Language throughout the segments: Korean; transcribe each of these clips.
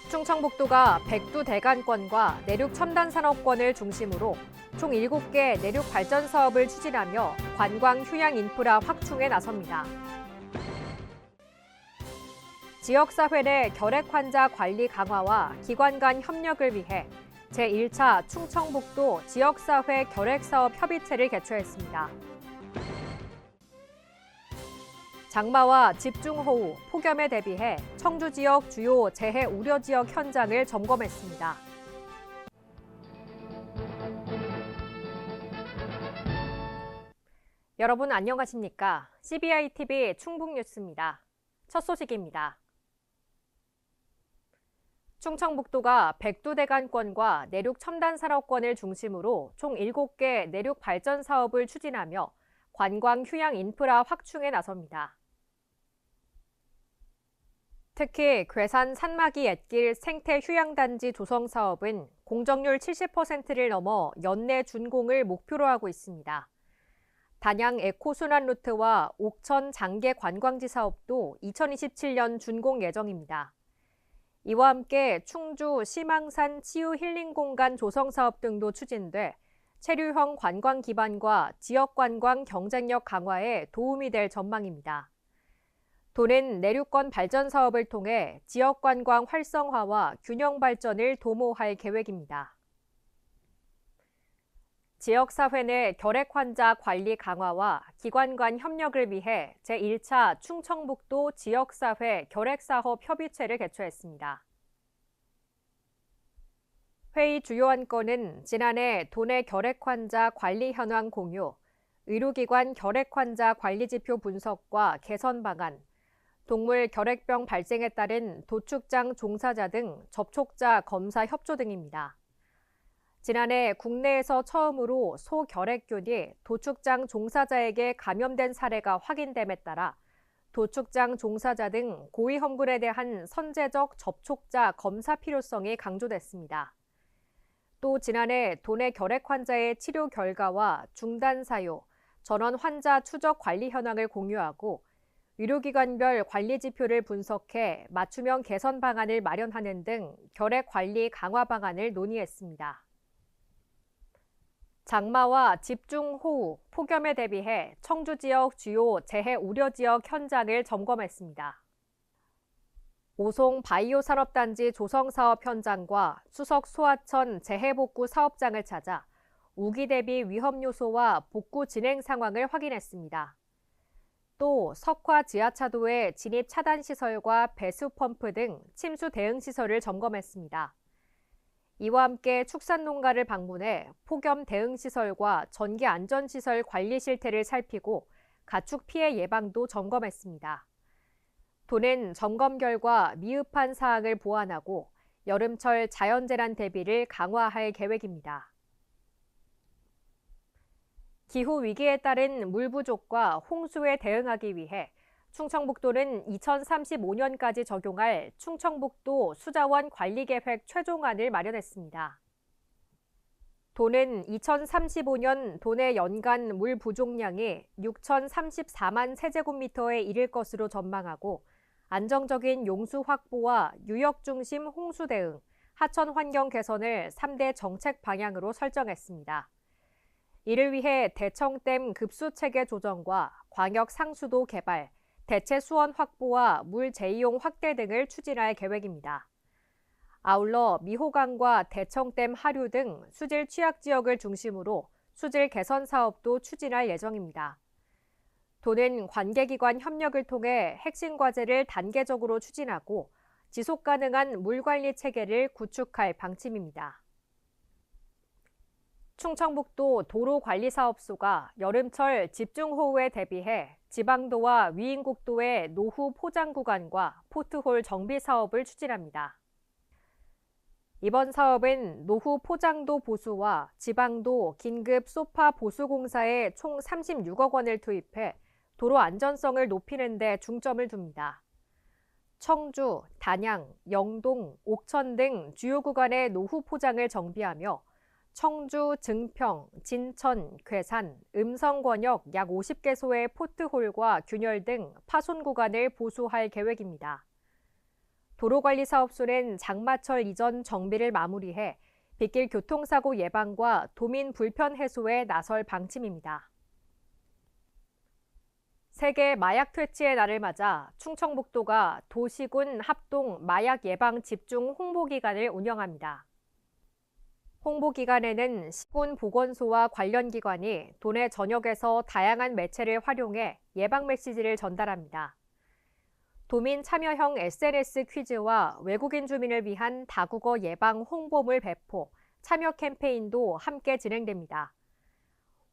충청북도가 백두 대간권과 내륙 첨단 산업권을 중심으로 총 7개 내륙 발전 사업을 추진하며 관광 휴양 인프라 확충에 나섭니다. 지역사회 내 결핵 환자 관리 강화와 기관 간 협력을 위해 제1차 충청북도 지역사회 결핵사업 협의체를 개최했습니다. 장마와 집중호우, 폭염에 대비해 청주 지역 주요 재해 우려 지역 현장을 점검했습니다. 여러분 안녕하십니까? CBI-TV 충북뉴스입니다. 첫 소식입니다. 충청북도가 백두대간권과 내륙 첨단 산업권을 중심으로 총 7개 내륙 발전 사업을 추진하며 관광 휴양 인프라 확충에 나섭니다. 특히 괴산 산마기 옛길 생태 휴양단지 조성 사업은 공정률 70%를 넘어 연내 준공을 목표로 하고 있습니다. 단양 에코순환 루트와 옥천 장계 관광지 사업도 2027년 준공 예정입니다. 이와 함께 충주 심항산 치유 힐링 공간 조성 사업 등도 추진돼 체류형 관광 기반과 지역 관광 경쟁력 강화에 도움이 될 전망입니다. 도는 내륙권 발전 사업을 통해 지역 관광 활성화와 균형 발전을 도모할 계획입니다. 지역사회 내 결핵 환자 관리 강화와 기관 간 협력을 위해 제1차 충청북도 지역사회 결핵사업 협의체를 개최했습니다. 회의 주요 안건은 지난해 도내 결핵 환자 관리 현황 공유, 의료기관 결핵 환자 관리 지표 분석과 개선 방안, 동물 결핵병 발생에 따른 도축장 종사자 등 접촉자 검사 협조 등입니다. 지난해 국내에서 처음으로 소결핵균이 도축장 종사자에게 감염된 사례가 확인됨에 따라 도축장 종사자 등 고위험군에 대한 선제적 접촉자 검사 필요성이 강조됐습니다. 또 지난해 도내 결핵 환자의 치료 결과와 중단 사유, 전원 환자 추적 관리 현황을 공유하고 의료기관별 관리 지표를 분석해 맞춤형 개선 방안을 마련하는 등 결핵 관리 강화 방안을 논의했습니다. 장마와 집중호우, 폭염에 대비해 청주 지역 주요 재해 우려 지역 현장을 점검했습니다. 오송 바이오 산업단지 조성 사업 현장과 수석 소하천 재해복구 사업장을 찾아 우기 대비 위험 요소와 복구 진행 상황을 확인했습니다. 또 석화 지하차도의 진입 차단 시설과 배수 펌프 등 침수 대응 시설을 점검했습니다. 이와 함께 축산농가를 방문해 폭염 대응 시설과 전기 안전 시설 관리 실태를 살피고 가축 피해 예방도 점검했습니다. 도는 점검 결과 미흡한 사항을 보완하고 여름철 자연재난 대비를 강화할 계획입니다. 기후 위기에 따른 물 부족과 홍수에 대응하기 위해 충청북도는 2035년까지 적용할 충청북도 수자원 관리계획 최종안을 마련했습니다. 도는 2035년 도내 연간 물 부족량이 6,034만 세제곱미터에 이를 것으로 전망하고 안정적인 용수 확보와 유역 중심 홍수 대응, 하천 환경 개선을 3대 정책 방향으로 설정했습니다. 이를 위해 대청댐 급수 체계 조정과 광역 상수도 개발, 대체 수원 확보와 물 재이용 확대 등을 추진할 계획입니다. 아울러 미호강과 대청댐 하류 등 수질 취약 지역을 중심으로 수질 개선 사업도 추진할 예정입니다. 도는 관계기관 협력을 통해 핵심 과제를 단계적으로 추진하고 지속 가능한 물 관리 체계를 구축할 방침입니다. 충청북도 도로관리사업소가 여름철 집중호우에 대비해 지방도와 위인국도의 노후 포장 구간과 포트홀 정비 사업을 추진합니다. 이번 사업은 노후 포장도 보수와 지방도 긴급 소파 보수 공사에 총 36억 원을 투입해 도로 안전성을 높이는 데 중점을 둡니다. 청주, 단양, 영동, 옥천 등 주요 구간의 노후 포장을 정비하며 청주, 증평, 진천, 괴산, 음성권역 약 50개소의 포트홀과 균열 등 파손 구간을 보수할 계획입니다. 도로관리사업소는 장마철 이전 정비를 마무리해 빗길 교통사고 예방과 도민 불편 해소에 나설 방침입니다. 세계 마약 퇴치의 날을 맞아 충청북도가 도시군 합동 마약 예방 집중 홍보기간을 운영합니다. 홍보기간에는 시군 보건소와 관련 기관이 도내 전역에서 다양한 매체를 활용해 예방 메시지를 전달합니다. 도민 참여형 SNS 퀴즈와 외국인 주민을 위한 다국어 예방 홍보물 배포, 참여 캠페인도 함께 진행됩니다.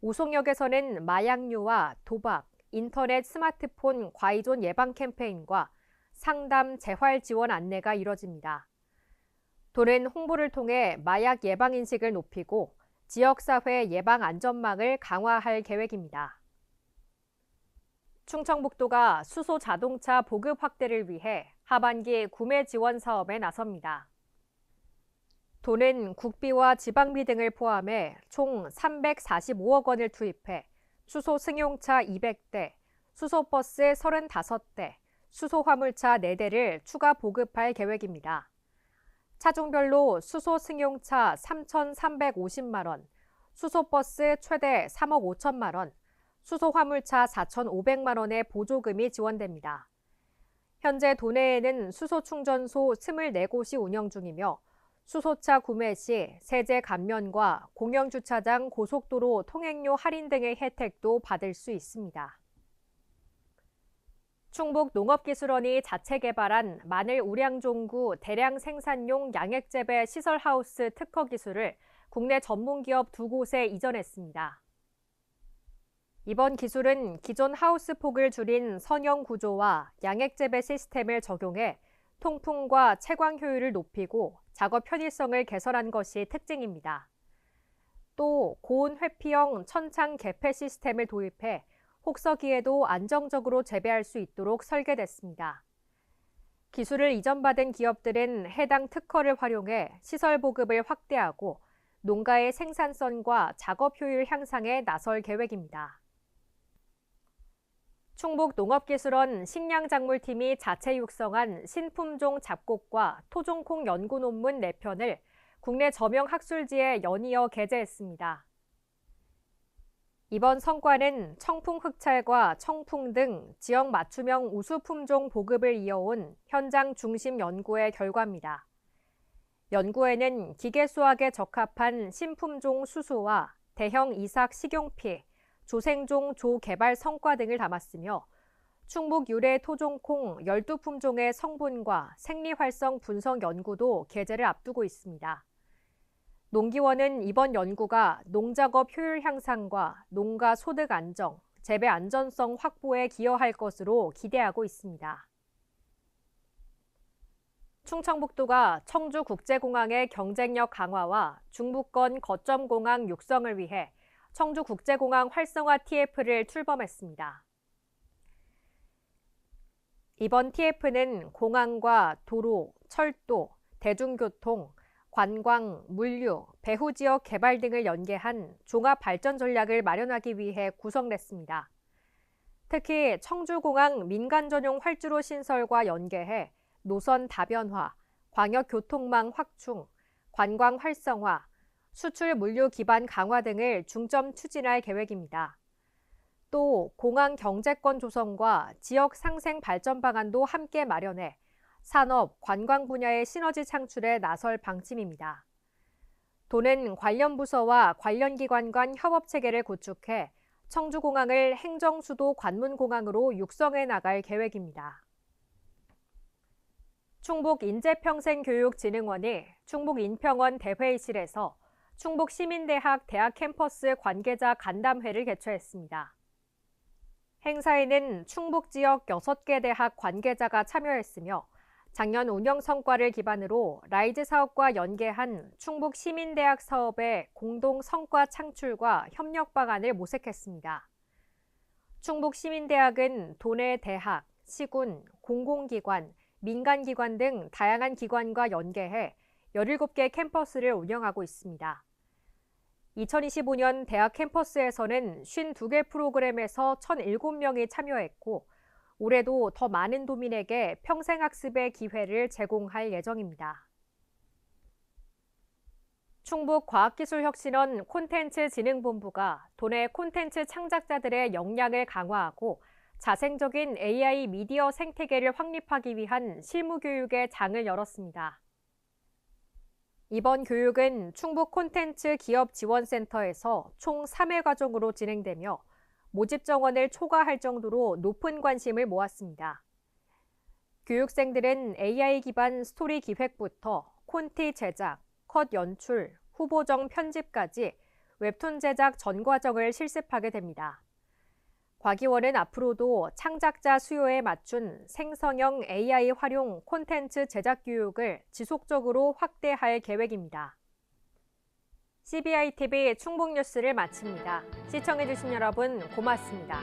우송역에서는 마약류와 도박, 인터넷 스마트폰 과이존 예방 캠페인과 상담 재활 지원 안내가 이뤄집니다. 도는 홍보를 통해 마약 예방 인식을 높이고 지역사회 예방 안전망을 강화할 계획입니다. 충청북도가 수소 자동차 보급 확대를 위해 하반기 구매 지원 사업에 나섭니다. 도는 국비와 지방비 등을 포함해 총 345억 원을 투입해 수소 승용차 200대, 수소버스 35대, 수소화물차 4대를 추가 보급할 계획입니다. 차종별로 수소 승용차 3,350만 원, 수소버스 최대 3억 5천만 원, 수소화물차 4,500만 원의 보조금이 지원됩니다. 현재 도내에는 수소충전소 24곳이 운영 중이며 수소차 구매 시 세제 감면과 공영주차장 고속도로 통행료 할인 등의 혜택도 받을 수 있습니다. 충북농업기술원이 자체 개발한 마늘 우량종구 대량 생산용 양액재배 시설하우스 특허 기술을 국내 전문기업 2곳에 이전했습니다. 이번 기술은 기존 하우스 폭을 줄인 선형 구조와 양액재배 시스템을 적용해 통풍과 채광 효율을 높이고 작업 편의성을 개선한 것이 특징입니다. 또 고온 회피형 천창 개폐 시스템을 도입해 혹서기에도 안정적으로 재배할 수 있도록 설계됐습니다. 기술을 이전받은 기업들은 해당 특허를 활용해 시설 보급을 확대하고 농가의 생산성과 작업 효율 향상에 나설 계획입니다. 충북농업기술원 식량작물팀이 자체 육성한 신품종 잡곡과 토종콩 연구 논문 4편을 국내 저명 학술지에 연이어 게재했습니다. 이번 성과는 청풍 흑찰과 청풍 등 지역 맞춤형 우수 품종 보급을 이어온 현장 중심 연구의 결과입니다. 연구에는 기계 수확에 적합한 신품종 수소와 대형 이삭 식용피, 조생종 조 개발 성과 등을 담았으며 충북 유래 토종콩 12품종의 성분과 생리 활성 분석 연구도 게재를 앞두고 있습니다. 농기원은 이번 연구가 농작업 효율 향상과 농가 소득 안정, 재배 안전성 확보에 기여할 것으로 기대하고 있습니다. 충청북도가 청주국제공항의 경쟁력 강화와 중부권 거점공항 육성을 위해 청주국제공항 활성화 TF를 출범했습니다. 이번 TF는 공항과 도로, 철도, 대중교통, 관광, 물류, 배후 지역 개발 등을 연계한 종합 발전 전략을 마련하기 위해 구성됐습니다. 특히 청주공항 민간 전용 활주로 신설과 연계해 노선 다변화, 광역교통망 확충, 관광 활성화, 수출 물류 기반 강화 등을 중점 추진할 계획입니다. 또 공항 경제권 조성과 지역 상생 발전 방안도 함께 마련해 산업, 관광 분야의 시너지 창출에 나설 방침입니다. 도는 관련 부서와 관련 기관 간 협업 체계를 구축해 청주공항을 행정수도 관문공항으로 육성해 나갈 계획입니다. 충북인재평생교육진흥원이 충북인평원 대회의실에서 충북시민대학 대학 캠퍼스 관계자 간담회를 개최했습니다. 행사에는 충북 지역 6개 대학 관계자가 참여했으며 작년 운영 성과를 기반으로 라이즈 사업과 연계한 충북시민대학 사업의 공동 성과 창출과 협력 방안을 모색했습니다. 충북시민대학은 도내 대학, 시군, 공공기관, 민간기관 등 다양한 기관과 연계해 17개 캠퍼스를 운영하고 있습니다. 2025년 대학 캠퍼스에서는 52개 프로그램에서 1,007명이 참여했고 올해도 더 많은 도민에게 평생학습의 기회를 제공할 예정입니다. 충북과학기술혁신원 콘텐츠진흥본부가 도내 콘텐츠 창작자들의 역량을 강화하고 자생적인 AI 미디어 생태계를 확립하기 위한 실무교육의 장을 열었습니다. 이번 교육은 충북 콘텐츠 기업지원센터에서 총 3회 과정으로 진행되며 모집 정원을 초과할 정도로 높은 관심을 모았습니다. 교육생들은 AI 기반 스토리 기획부터 콘티 제작, 컷 연출, 후보정 편집까지 웹툰 제작 전 과정을 실습하게 됩니다. 과기원은 앞으로도 창작자 수요에 맞춘 생성형 AI 활용 콘텐츠 제작 교육을 지속적으로 확대할 계획입니다. CBI TV 충북 뉴스를 마칩니다. 시청해주신 여러분 고맙습니다.